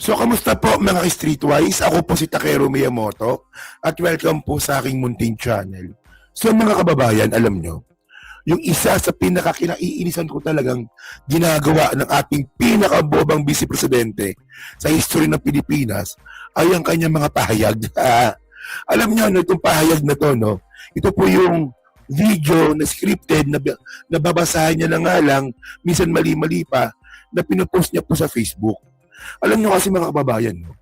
So, kamusta po mga streetwise? Ako po si Takero Miyamoto at welcome po sa aking munting channel. So mga kababayan, alam nyo, yung isa sa pinakakinaiinisan ko talagang ginagawa ng ating pinakabobang vice presidente sa history ng Pilipinas ay ang kanyang mga pahayag. Alam nyo, no, itong pahayag na to, no, ito po yung video na scripted na babasahin niya na nga lang, minsan mali-mali pa, na pinopost niya po sa Facebook. Alam nyo kasi mga kababayan, no,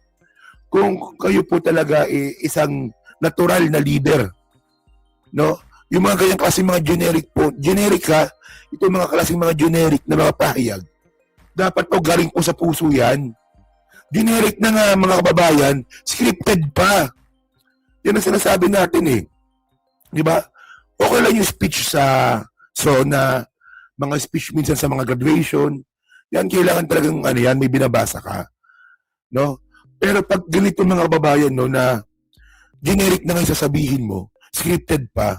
kung kayo po talaga isang natural na leader, no, yung mga ganyang klaseng mga generic ha, ito yung mga klaseng mga generic na mga pahayag, dapat po galing po sa puso yan. Generic na nga mga kababayan, scripted pa. Yan ang sinasabi natin eh. Di ba? Okay lang yung speech sa SONA, mga speech minsan sa mga graduation, yan, kailangan talagang ano yan, may binabasa ka. No? Pero pag ganito mga kababayan, no, na generic na nga sasabihin mo, scripted pa,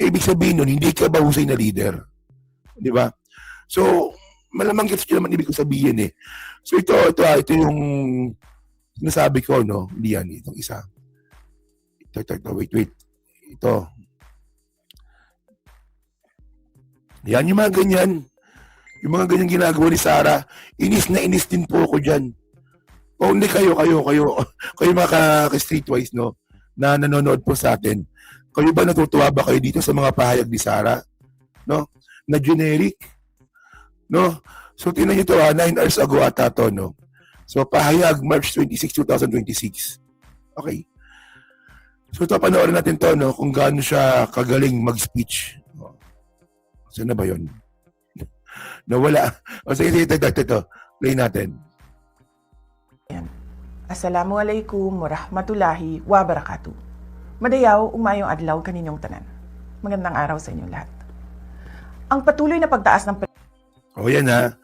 ibig sabihin nun, hindi ka bahusay na leader. Di ba? So, malamang gets nyo naman ibig ko sabihin eh. So, ito yung sinasabi ko, no? Hindi yan, itong isa. Ito, wait. Ito. Yan, yung mga ganyan. Yung mga ganyang ginagawa ni Sara, inis na inis din po ako dyan. O hindi kayo mga ka-streetwise, no, na nanonood po sa atin. Kayo ba natutuwa ba kayo dito sa mga pahayag ni Sara? No? Na generic? No? So, tingnan nyo ito 9 hours ago ata to, no? So, pahayag March 26, 2026. Okay. So, ito, panoorin natin to, no? Kung gaano siya kagaling mag-speech. Saan na ba yun? Nawala. O sige, ito. Play natin. Assalamualaikum warahmatullahi wabarakatuh. Madayaw, umayong adlaw kaninyong tanan. Magandang araw sa inyong lahat. Ang patuloy na pagtaas ng O yan ha.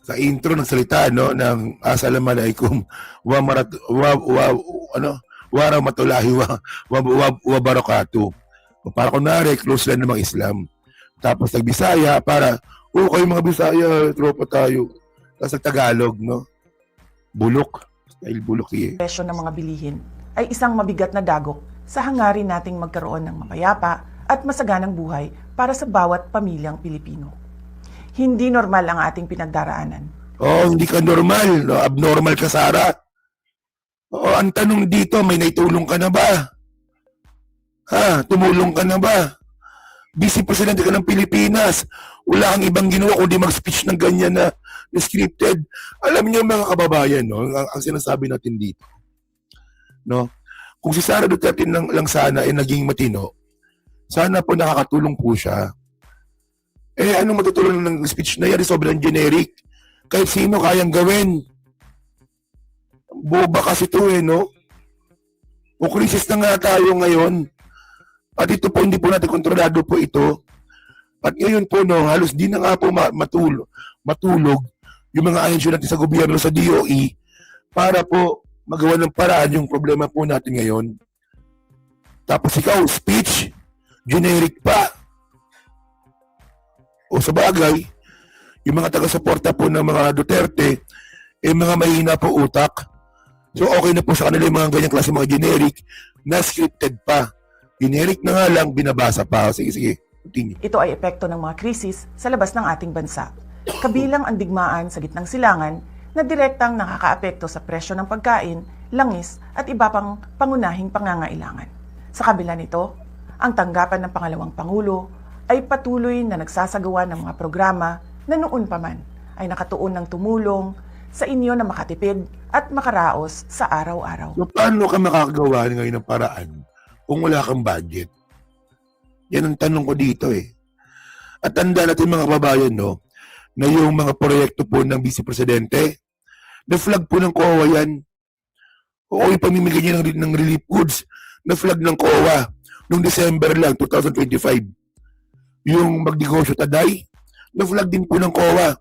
Sa intro ng salita, no, ng Assalamualaikum warahmatullahi wabarakatuh. Para kunwari, close lang ng mga Islam. Tapos nagbisaya para kayo mga Bisaya, tropa tayo. Tapos Tagalog, no? Bulok. Dahil bulok eh. presyo ng mga bilihin ay isang mabigat na dagok sa hangarin nating magkaroon ng mapayapa at masaganang buhay para sa bawat pamilyang Pilipino. Hindi normal ang ating pinagdaraanan. Hindi ka normal. No? Abnormal ka, Sara. Ang tanong dito, may naitulong ka na ba? Tumulong ka na ba? Vice Presidente ka ng Pilipinas. Wala kang ibang ginawa kundi mag-speech ng ganyan na scripted. Alam niyo mga kababayan, no, ang sinasabi natin dito, no, kung si Sara Duterte lang sana ay naging matino, sana po nakakatulong po siya. Anong matutulong ng speech na yan? Sobrang generic. Kahit sino kayang gawin. Boba kasi ito no? O krisis na nga tayo ngayon. At ito po, hindi po natin kontrolado po ito. At ngayon po, no, halos di na nga po matulog yung mga ahensya natin sa gobyerno, sa DOE, para po magawa ng paraan yung problema po natin ngayon. Tapos ikaw, speech, generic pa. O sa bagay, yung mga taga-suporta po ng mga Duterte, mga mahina po utak. So okay na po sa kanila yung mga ganyang klase mga generic na scripted pa. Generic na nga lang, binabasa pa. Sige, continue. Ito ay epekto ng mga krisis sa labas ng ating bansa. Kabilang ang digmaan sa gitnang silangan na direktang nakakaapekto sa presyo ng pagkain, langis at iba pang pangunahing pangangailangan. Sa kabila nito, ang tanggapan ng pangalawang Pangulo ay patuloy na nagsasagawa ng mga programa na noon pa man ay nakatuon ng tumulong sa inyo na makatipid at makaraos sa araw-araw. So paano ka makakagawa ngayon ng paraan kung wala kang budget? Yan ang tanong ko dito eh. At tanda natin mga kababayan, no, na yung mga proyekto po ng Vice Presidente, na-flag po ng COA yan. Yung pamimigay niya ng relief goods, na-flag ng COA noong December lang, 2025. Yung magnegosyo taday, na-flag din po ng COA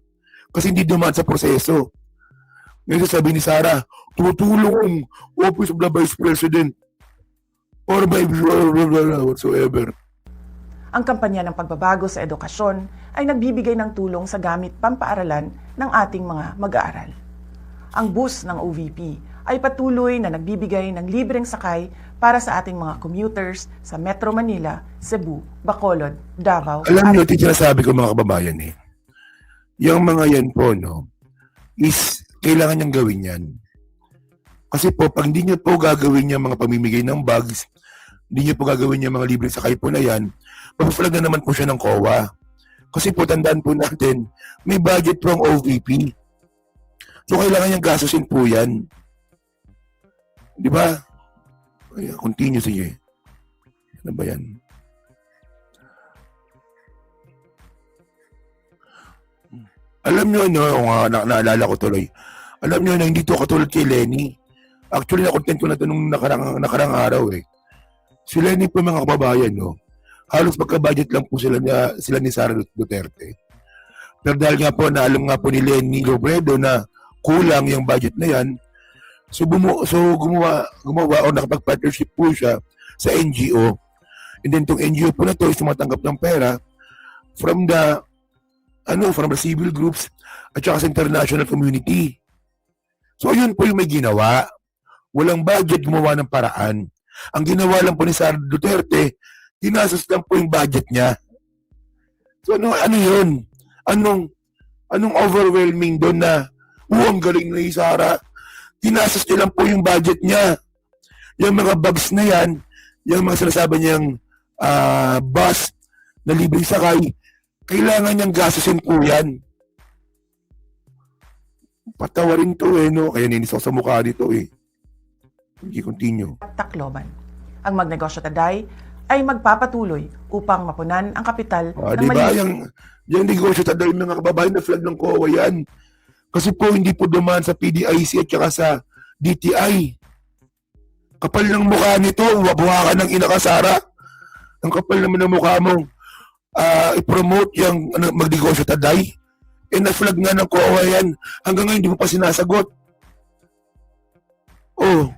kasi hindi dumaan sa proseso. Ngayon sabi ni Sara, tutulong ang Office of the Vice President or by whatsoever. Ang kampanya ng pagbabago sa edukasyon ay nagbibigay ng tulong sa gamit pampaaralan ng ating mga mag-aaral. ang bus ng OVP ay patuloy na nagbibigay ng libreng sakay para sa ating mga commuters sa Metro Manila, Cebu, Bacolod, Davao. Alam nyo, ito yung sinasabi ko mga kababayan eh. Yung mga yan po, no, is kailangan niyang gawin yan. Kasi po, pag hindi niyo po gagawin yung mga pamimigay ng bags, hindi niyo po gagawin yung mga libreng sakay po na yan, mapaplag na naman po siya ng COA. Kasi po, tandaan po natin, may budget po ang OVP. So, kailangan niyang gastusin po yan. Di ba? Ay, continue, sige. Ano ba yan? Alam nyo, no, naalala ko tuloy. Alam nyo na hindi to katulad kay Lenny. Actually, na-content ko na ito nung nakarang araw eh. Si Lenny po mga kababayan, no, halos magka-budget lang po sila ni Sara Duterte. Pero dahil nga po, naalam nga po ni Lenny Robredo na kulang yung budget na yan, so gumawa o nakapag-partnership po siya sa NGO. And then itong NGO po na to is tumatanggap ng pera from the civil groups at saka sa international community. So yun po yung may ginawa. Walang budget, gumawa ng paraan. Ang ginawa lang po ni Sara Duterte, tinasas lang po yung budget niya. So ano yun? Anong overwhelming doon na ang galing na ni Sara? Tinasas niya lang po yung budget niya. Yung mga bags na yan, yung mga sinasabi niyang bus na libreng sakay, kailangan niyang gastusin po yan. Patawarin to eh, no? Kaya ninis ako sa mukha dito eh. Hindi continue. Tacloban. Ang Magnegosyo Taday ay magpapatuloy upang mapunan ang kapital ng Diba? Yung negosyo taday mga kababayan na flag ng COA yan. Kasi po hindi po dumaan sa PDIC at saka sa DTI. Kapal ng mukha nito, buha ka ng ina ka, Sara. Ang kapal naman ng mukha mo. I-promote yung magnegosyo taday. Na-flag nga ng COA yan. Hanggang ngayon hindi mo pa sinasagot. Oh.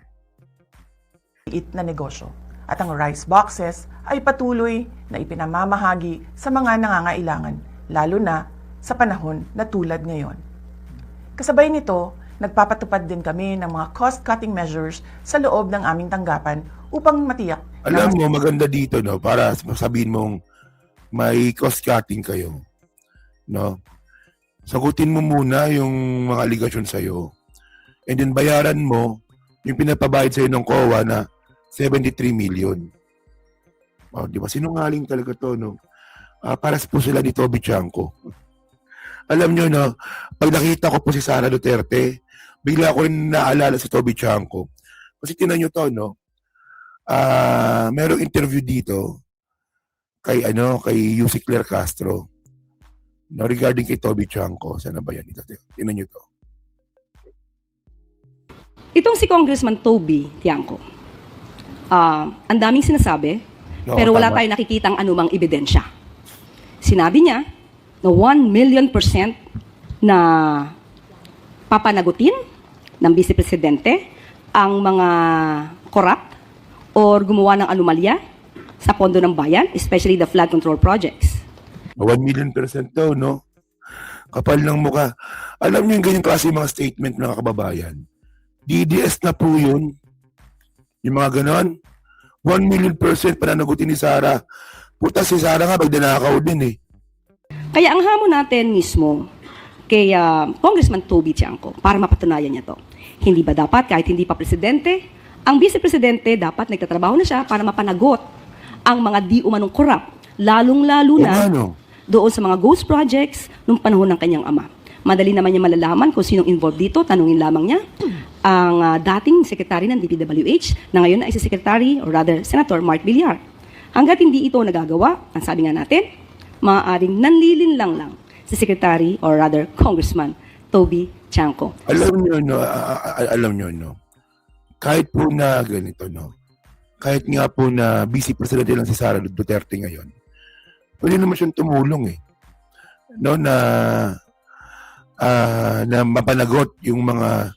liit na negosyo. At ang rice boxes ay patuloy na ipinamamahagi sa mga nangangailangan, lalo na sa panahon na tulad ngayon. Kasabay nito, nagpapatupad din kami ng mga cost-cutting measures sa loob ng aming tanggapan upang matiyak. Alam mo, maganda dito, no, para sabihin mong may cost-cutting kayo. No? Sagutin mo muna yung mga aligasyon sa'yo. And then bayaran mo yung pinapabayad sa'yo ng COA na 73 million. Oh, di ba? Sinungaling talaga to, no? Para po sila ni Toby Chanco. Alam nyo, no, pag nakita ko po si Sara Duterte, bigla ko rin naalala si Toby Chanco. Kasi tinan nyo to, no? Merong interview dito kay Yussi Claire Castro. No, regarding kay Toby Chanco. Sana ba yan? Tinan nyo to. Itong si Congressman Toby Tiangco, ang daming sinasabi, pero wala tayong nakikitang anumang ebidensya. Sinabi niya na 1,000,000% na papanagutin ng Vice Presidente ang mga corrupt or gumawa ng anomalya sa pondo ng bayan, especially the flood control projects. 1,000,000% daw, no? Kapal ng mukha. Alam niyo yung ganyan klase mga statement ng kababayan. DDS na po yun. Yung mga ganon. 1,000,000% pananagutin ni Sara. Puta si Sara nga, magdanakaw din eh. Kaya ang hamon natin mismo kay Congressman Toby Tiangco para mapatunayan niya to. Hindi ba dapat kahit hindi pa presidente, ang Vice Presidente dapat nagtatrabaho na siya para mapanagot ang mga di umanong korap, lalong-lalo na doon sa mga ghost projects nung panahon ng kanyang ama. Madali naman niya malalaman kung sinong involved dito, tanungin lamang niya ang dating sekretary ng DPWH na ngayon ay si Secretary or rather Senator Mark Villar. Hanggat hindi ito nagagawa, ang sabi nga natin, maaaring nanlilinlang lang si Secretary or rather Congressman Toby Tiangco. Alam nyo, no, kahit po na ganito, no, kahit nga po na Vice Presidente lang si Sara Duterte ngayon, pwede naman siyang tumulong eh. No, na mapanagot yung mga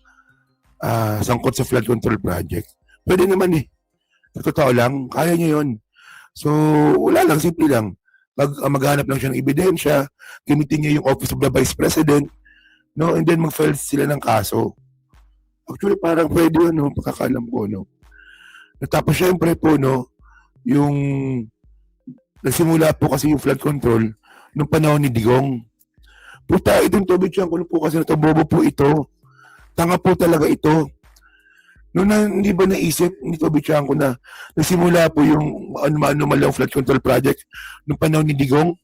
sangkot sa flood control project. Pwede naman eh. Sa totoo lang, kaya niya yun. So, wala lang, simple lang. Maghanap lang siya ng ebidensya, gamitin niya yung Office of the Vice President, no, and then mag-file sila ng kaso. Actually, parang pwede yun, no? Pagkakalam ko, no? Tapos, syempre po, no, yung nagsimula po kasi yung flood control nung panahon ni Digong. Puta, itong Toby Chanko po kasi natabobo po ito. Tanga po talaga ito. Noon na, hindi ba naisip ni Toby Chanko na nagsimula po yung ano-ano flood control project nung panahon ni Digong?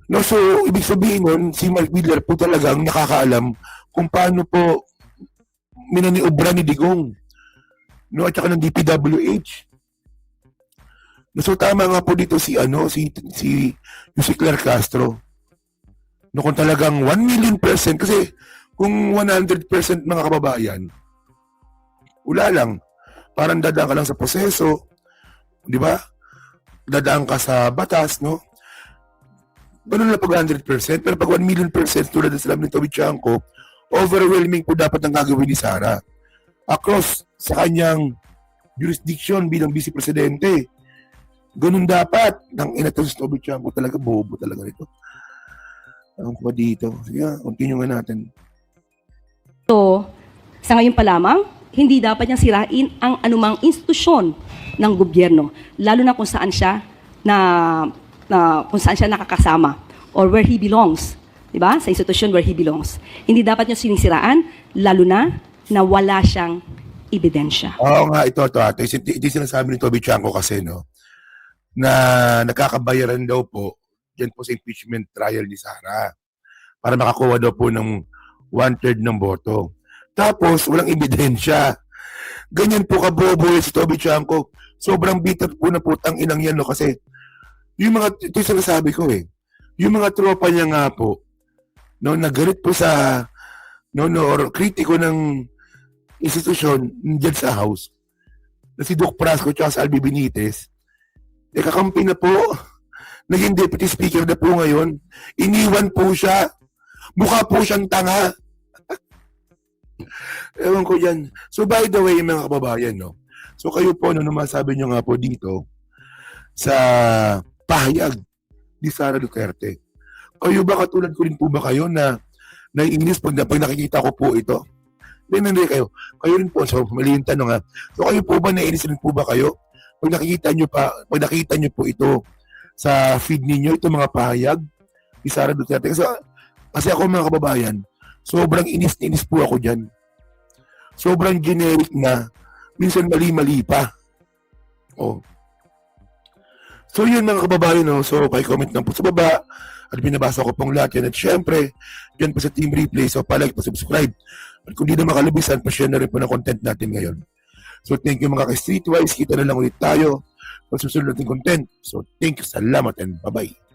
No, so, ibig sabihin nun, si Mark Miller po talagang nakakaalam kung paano po minaniobra ni Digong. No, at saka ng DPWH. No, so, tama nga po dito si Claire Castro. No, kung talagang 1,000,000%, kasi kung 100% mga kababayan, wala lang. Parang dadaan ka lang sa proseso, di ba? Dadaan ka sa batas, no? Ganun lang pag 100%, pero pag 1,000,000% tulad ng sinabi ni Toby Chanko, overwhelming po dapat ang gagawin ni Sara. Across sa kanyang jurisdiction bilang vice presidente. Ganun dapat. Nang inatos si Toby Chanko talaga, bobo talaga nito. Ang pa dito. Sige, continue nga natin. So, sa ngayon pa lamang, hindi dapat niyang sirain ang anumang institusyon ng gobyerno, lalo na kung saan siya nakakasama or where he belongs, di ba? Sa institusyon where he belongs. Hindi dapat niya sinisiraan, lalo na wala siyang ebidensya. Oo nga, ito ate. Ito sinasabi ni Toby Chanko kasi, no, na nakakabayaran daw po dyan po sa impeachment trial ni Sara para makakuha daw po ng 1/3 ng boto. Tapos, walang ebidensya. Ganyan po kabobo si Toby Chanko. Sobrang bitter po na putang inang yan, no, kasi yung mga, ito yung sinasabi ko yung mga tropa niya nga po, no, nagalit po sa, or kritiko ng institusyon dyan sa house, na si Doc Prasco at si Albi Benitez, kakampi na po, naging deputy speaker na po ngayon, iniwan po siya, mukha po siyang tanga. Ewan ko yan. So by the way, mga kababayan, no, so kayo po, masabi nyo nga po dito, sa pahayag ni Sara Duterte. Kayo ba, katulad ko rin po ba kayo na naiinis pag nakikita ko po ito? Hindi kayo. Kayo rin po. So, mali yung tanong ha. So, kayo po ba, naiinis rin po ba kayo? Pag nakikita nyo po ito sa feed ninyo, ito mga pahayag ni Sara Duterte. Kasi ako mga kababayan, sobrang inis po ako dyan. Sobrang generic na, minsan mali-mali pa. Oh. So yun mga kababayan, no? So comment lang po sa baba at binabasa ko pong lahat yan. At syempre, dyan po sa Team Replay, so palike, pa-subscribe. At kung di na makalubisan, pa-share na rin po ng content natin ngayon. So thank you mga ka-Streetwise. Kita na lang ulit tayo sa susunod nating content. So thank you, salamat and bye-bye.